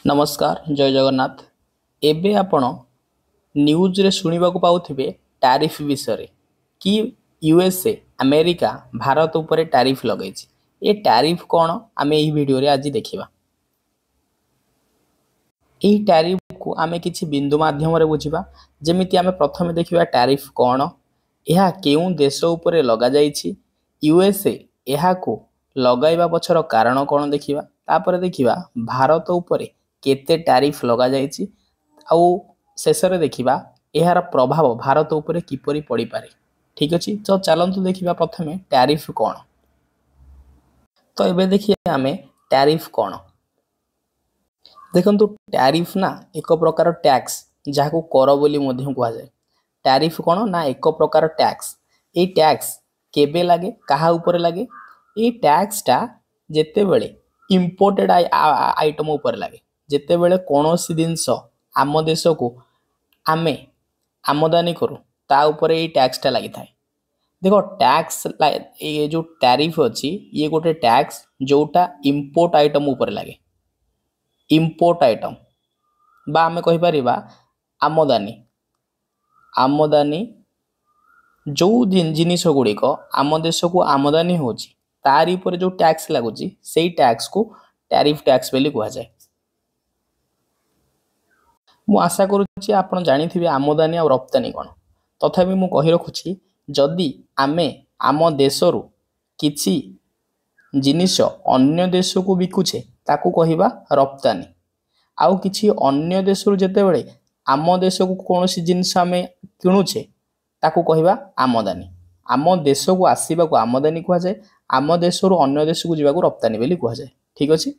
नमस्कार जय जगन्नाथ। एबे आपण न्यूज रे सुनिबाकु पाउथिबे टैरिफ विषय कि यूएसए अमेरिका भारत उपरे टैरिफ लगैछि। ए टैरिफ कोन आमे एही वीडियो रे आज देखिबा। एही टैरिफ को आमे किछि बिंदु माध्यम रे बुझिबा। जेमिति आमे प्रथमे देखिबा टैरिफ कोन, एहा केउ देश उपरे लगा जाइछि, यूएसए एहा को लगाइबा पछर कारण कोन देखिबा। तापर देखिबा भारत उपरे केते टैरिफ लगा जाइछि आउ शेषरे देखिबा एहार प्रभाव भारत उपरे किपरि पड़ी पारे। ठीक अछि, तो चलंतु देखिबा प्रथमे टैरिफ कोन। तो एबे देखिए आमे टैरिफ कोन। देखंतु टैरिफ ना एक प्रकार टैक्स जाको कर बोली मध्यम कुआ जाय। टैरिफ कोन ना एक प्रकार टैक्स। ए टैक्स केबे लागे काहा उपरे लागे? ए टैक्स टा जेते बेले इंपोर्टेड आइटम ऊपर लगे। जेते बेले कोनोसी जिंस आम देश को आमे आमदानी करू ता ऊपर ये टैक्स टा लगी थाए। देखो टैक्स ये जो टैरिफ अच्छी ये गोटे टैक्स जोटा इंपोर्ट आइटम ऊपर लगे। इंपोर्ट आइटम बा आमे कहि परिबा आमदानी आमदानी जो जिनिस गुड़िक आम देश को आमदानी होची तारी पर जो टैक्स लगुची सेई टैक्स को टैरिफ टैक्स बोली कहा जाए। मु आशा करुच्ची आपण जानिथिबे आमदानी और रप्तानी कोन। तथापि मु कहि रखुची जदि आमे आम देशरू किछि जिनिस अन्य देश को बिकुछे ताकू कहिबा रप्तानी। आउ किछि अन्य देशरू जेतेबेले आम देश को कोनोसी जिनिस आमे किणुछे ताकू कहिबा आमदानी। आम देश को आसीबा को आमदानी कहा जाए, आम देशरू अन्य देश को जीवा को रप्तानी बोली कहा जाए। ठीक अछि,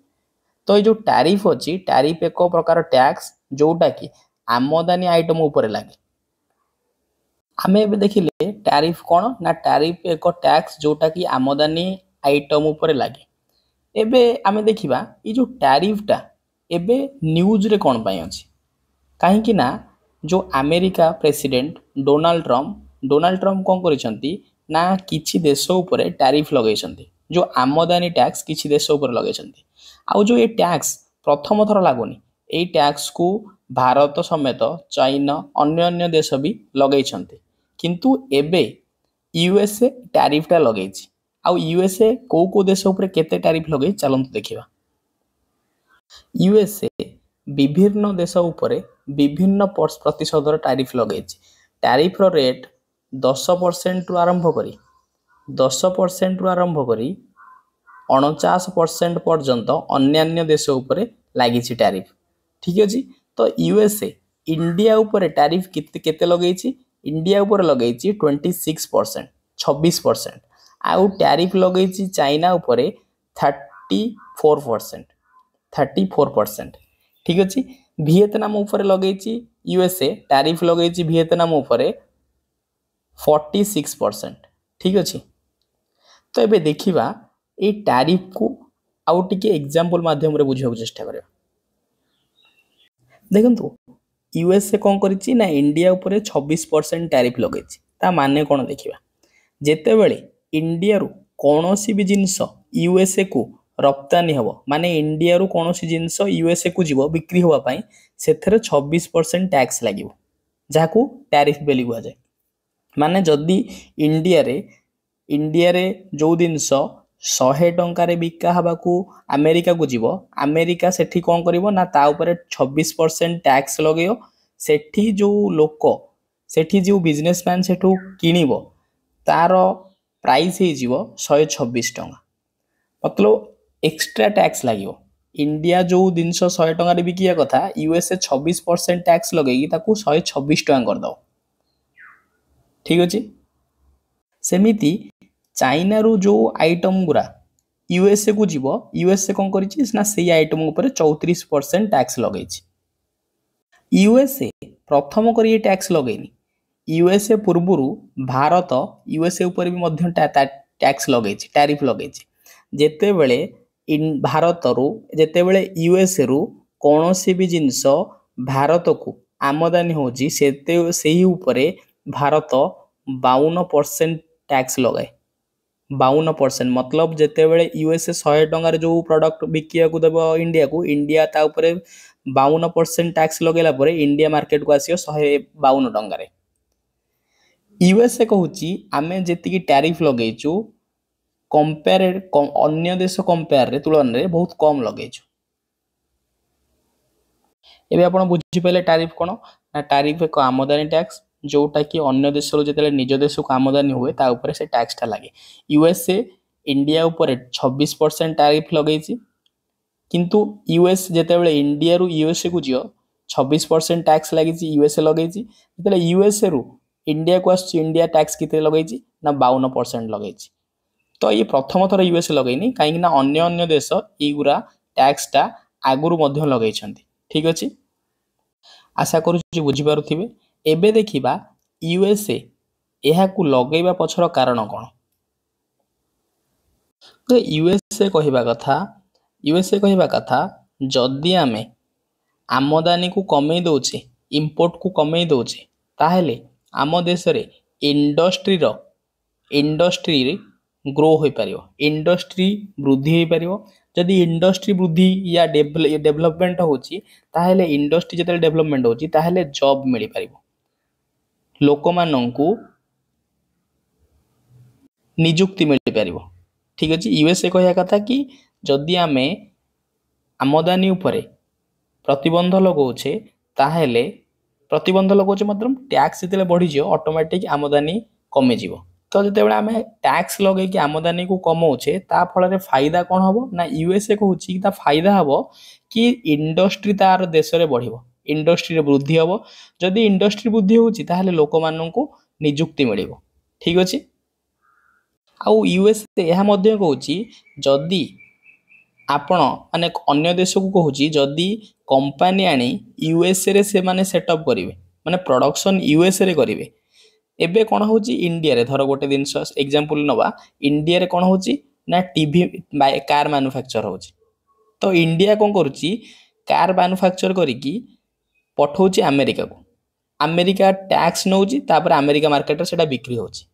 तो ये जो टैरिफ अच्छी टैरिफ एक प्रकार टैक्स जोटा कि आमदानी आइटम ऊपर लगे। आमे एबे देखिले टैरिफ कोन ना टैरिफ एक टैक्स जोटा कि आमदानी आइटम ऊपर लगे। एबे आमे देखिबा ये जो टैरिफ टा एबे न्यूज रे कोन पई अछि काहे कि ना जो अमेरिका प्रेसिडेंट डोनाल्ड ट्रम्प कोन करिसंती ना किछि देश ऊपर टैरिफ लगैसंती। जो आमदानी टैक्स किछि देश ऊपर लगैसंती। आउ जो ये टैक्स प्रथम थर लागुनी ए टैक्स को भारत समेत चाइना अन्य अन्य देश भी लगैछंती। किंतु एबे यूएसए टैरिफ टा लगैछि। आउ यूएसए को देश ऊपर केते टैरिफ लगै चलंतु देखिबा। यूएसए विभिन्न देश ऊपर विभिन्न प्रतिशत टैरिफ लगैछि। टैरिफ रो रेट 10% रु आरंभ करी 10% रु आरंभ करी 49% पर्यंत अन्य देश ऊपर लागिछि टैरिफ। ठीक अछि, तो यूएसए इंडिया ऊपर टैरिफ केते लगैछि? इंडिया ऊपर लगैछि 26% 26%। आउ टैरिफ लगैछि चाइना ऊपर 34%। ठीक अछि, वियतनाम ऊपर लगैछि यूएसए टैरिफ लगैछि वियतनाम ऊपर 46%। ठीक अछि, तो एबे देखिबा ए टैरिफ को आउ टिके एग्जांपल माध्यम रे बुझिବାକୁ चेष्टा करिया। देखंतु यूएसए कोन करिछि ना इंडिया ऊपर 26% टैरिफ लगैछि। ता माने कोन देखिबा। जेते बेले इंडिया रु कोनोसी भी जिंस यूएसए को रप्तानी हबो माने इंडिया रु कोनोसी जिंस यूएसए को जीवो बिक्री होवा पई सेथरे 26% टैक्स लागिवो जाको टैरिफ बेली कुहा जाय। माने जदी इंडिया रे जो जिंस 100 टंका रे बिका हबा को अमेरिका को जीवो, अमेरिका सेठी कोन करिवो ना ता ऊपर 26% टैक्स लगेयो। सेठी जो लोक सेठी जो बिजनेसमैन सेठू किनिवो तार प्राइस ही जीवो 126 टंका। मतलब एक्स्ट्रा टैक्स लागिवो। इंडिया जो जिनस 100 टंका रे बिकिया कथा यूएसए 26% टैक्स लगेगी ताकू 126 टंका कर दो। ठीक अछि, सेमिति चाइना रु जो आइटम गुरा यूएसए को जीवो यूएसए कोन करिछि ना सेही आइटम ऊपर 34% टैक्स लगैछि। यूएसए प्रथम करी टैक्स लगैनी। यूएसए पूर्वरु भारत यूएसए ऊपर भी मध्य टैक्स लगैछि टैरिफ लगैछि। जेते बेले भारत रु जेते बेले यूएसए रु कोनोसी भी जिंस भारत को आमदानी होछि सेही ऊपर भारत 52% टैक्स लगाए 52%। मतलब जितेबले यूएसए 100 टंकार जो प्रोडक्ट बिकिया को देव इंडिया को, इंडिया ता ऊपर 52% टैक्स लगेला परे इंडिया मार्केट को आसियो 152 टंकार। यूएसए कहूची आमे जेतिकी टैरिफ लगेइचु कंपेयर अन्य देश कंपेयर रे तुलन रे बहुत कम लगेइचु। एबे आपण बुझी पले टैरिफ कोन ना, टैरिफ एक आमदानी टैक्स जोटा कि अन्य देश रो जेतेले निज देश को आमदानी हुए ता ऊपर से टैक्स टा लागे। यूएसए इंडिया ऊपर 26% टैरिफ लगेइची, किंतु यूएस जेतेबेले इंडिया रु यूएसए को जियो 26% टैक्स लागिची यूएसए लगेइची। जेतेले यूएसए रु इंडिया को आसी इंडिया टैक्स किते लगेइची ना 52% लगेइची। तो ये प्रथम थर यूएसए लगेइनी, काहेकि ना अन्य अन्य देश एगुरा टैक्स टा आगुरु मध्य लगेइछंती। ठीक अछि, आशा करूची बुझी पारुथिबे। एबे देखिबा यूएसए एहा को लगेइबा पछर कारण कोन। तो यूएसए कहवा कथा जदि आमे आमदानी को कमे दउचे, इंपोर्ट को कमे दउचे, ताहेले आम देश रे इंडस्ट्री ग्रो हो पारियो, इंडस्ट्री वृद्धि हो पारियो। जदि इंडस्ट्री वृद्धि या डेवलपमेंट होची, ताहेले इंडस्ट्री जते डेवलपमेंट होची ताहेले जॉब मिली पारिबो, लोकमानंकु नियुक्ति मिली पारिबो। ठीक अछि, यूएसए कहया कथा कि जदि आमे आमदानी उपरे प्रतिबंध लगाउछे, ताहेले प्रतिबंध लगाउछे मतलब टैक्स जेतेले बढ़ी जियो ऑटोमेटिक आमदानी कमी जिवो। तो जेतेबेले आमे टैक्स लगे कि आमदानी को कमाउछे ता फल फायदा कौन हबो ना, यूएसए कहूची ता फायदा हबो कि इंडस्ट्री तार देश रे बढ़िबो, इंडस्ट्री रे वृद्धि हबो। जदि इंडस्ट्री वृद्धि होची ताहेले लोकमानंकु नियुक्ति मिलिबो। ठीक अछि, आउ यूएसए यह मध्य कहूची जदि आपण माने अन्य देश को कहूची जदि कंपनी आनी यूएसए रे से माने सेटअप करिवे, माने प्रोडक्शन यूएसए रे करिवे। एबे कोन होची इंडिया रे धर गोटे दिन एग्जांपल नबा, इंडिया रे कोन होची ना टीवी कार मैन्युफैक्चर होची। तो इंडिया कोन करूची कार मैन्युफैक्चर करिकी पठौची अमेरिका को, अमेरिका टैक्स नौची, तापर अमेरिका मार्केट रे सेटा बिक्री होची।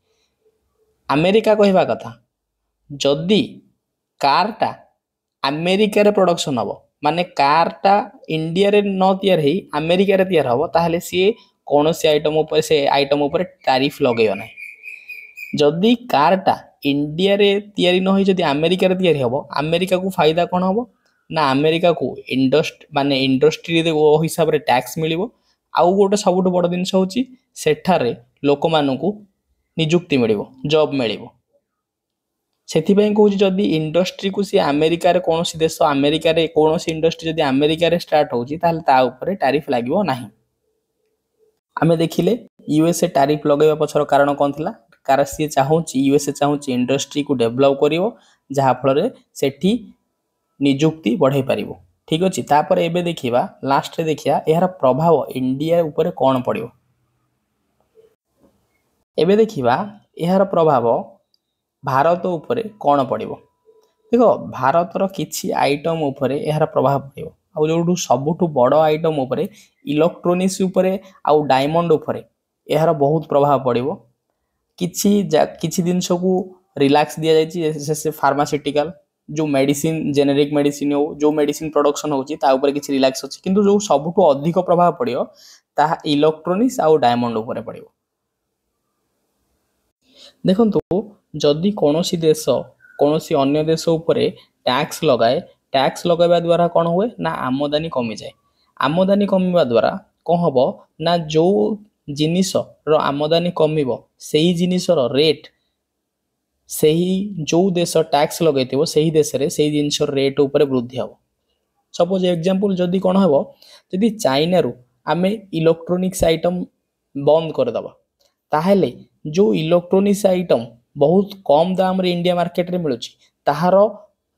अमेरिका कहवा कथा जदि कारटा अमेरिका रे प्रोडक्शन हबो, माने कारटा इंडिया रे न तैयार हेई अमेरिका रे तैयार हबो, ताहले सी कौन से आइटम ऊपर टैरिफ लगेयो ना। जदि कारटा इंडिया रे तैयारी न होई जदि अमेरिका रे तैयारी हबो, अमेरिका को फायदा कौन हबो ना, अमेरिका को इंडस्ट्री रे ओ हिसाब रे टैक्स मिलिबो। आउ गोटे सबुठ बड़ जिनस होची सेठारे लोकमानंकु नियुक्ति मिलिबो, जॉब मिलिबो। सेथिपई कहूची जदि इंडस्ट्री को सी अमेरिका रे कौन सी देश अमेरिका रे कौन सी इंडस्ट्री जदि अमेरिका रे स्टार्ट होची ताहले ता ऊपर टैरिफ लागिबो नाही। आमे देखिले यूएसए टैरिफ लगेबा पछर कारण कोन थिला, कारण सी चाहूची यूएसए चाहूची इंडस्ट्री को डेवलप करिवो, जहा फल रे सेठी नियुक्ति बढ़ाई पारिबो। ठीक अछि, तापर एबे देखिबा लास्ट रे देखिया एहार प्रभाव इंडिया ऊपर कोन पड़िबो। एबे देखिबा एहार प्रभाव भारत ऊपर कोन पड़िबो। देखो भारतर किछि आइटम ऊपर एहार प्रभाव पड़िबो, आ जोडू सबुठु बड़ आइटम ऊपर इलेक्ट्रोनिक्स ऊपर आउ डायमंड ऊपर एहार बहुत प्रभाव पड़िबो। किछि जिनस को रिलैक्स दिया जायछि, जैसे फार्मास्यूटिकल जो मेडिसिन जेनेरिक मेडिसिन हो, जो मेडिसिन प्रोडक्शन होची ता ऊपर किछि रिलैक्स अछि, किंतु जो सबुठु अधिक प्रभाव पड़ियो ता इलेक्ट्रोनिक्स आउ डायमंड ऊपर पड़िबो। देखंतु जदि कौनसी देश कौनसी अन्य देश उपरे टैक्स लगाए, टैक्स लगाइबा द्वारा कौन हुए ना आमदानी कमी जाए। आमदानी कमिबा द्वारा कौन हबो ना जो जिनिस रो आमदानी कमिबो सेही जिनिस रो रेट सेही जो देश टैक्स लगैथिबो सेही देश रे सेही जिनिस रो रेट ऊपर वृद्धि हबो। सपोज एग्जांपल जदि कौन हबो जदि चाइना रु आमे इलेक्ट्रोनिक्स आइटम बंद कर दबा, ताहेले जो इलेक्ट्रोनिक्स आइटम बहुत कम दाम रे इंडिया मार्केट रे मिलुची ताहार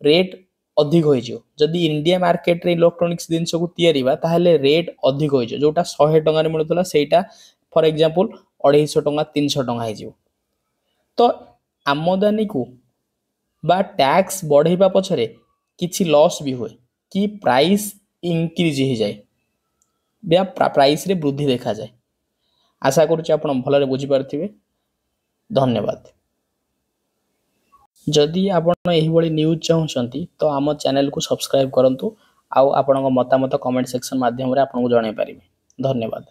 रेट अधिक होई जियो। जदि इंडिया मार्केट रे इलेक्ट्रोनिक्स जिनिस को तयारीबा ताहेले रेट अधिक होई जियो, जोटा 100 टंका रे मिलुतला सेटा फॉर एग्जांपल 250 टंका 300 टंका हे जियो। तो आमदानी को बा टैक्स बढ़ेबा पछरे किछि लॉस भी हुए कि प्राइस इंक्रीज हो जाए या प्राइस रे वृद्धि देखा जाए। आशा करूची आपण भलरे बुझी पारथिबे। धन्यवाद। जदि आपण एहिभଳି न्यूज चाहुंचंती तो आम चैनल को सब्सक्राइब करंतु आउ आपणक मतामत कमेंट सेक्शन माध्यम रे आपनको जणाई परिबे। धन्यवाद।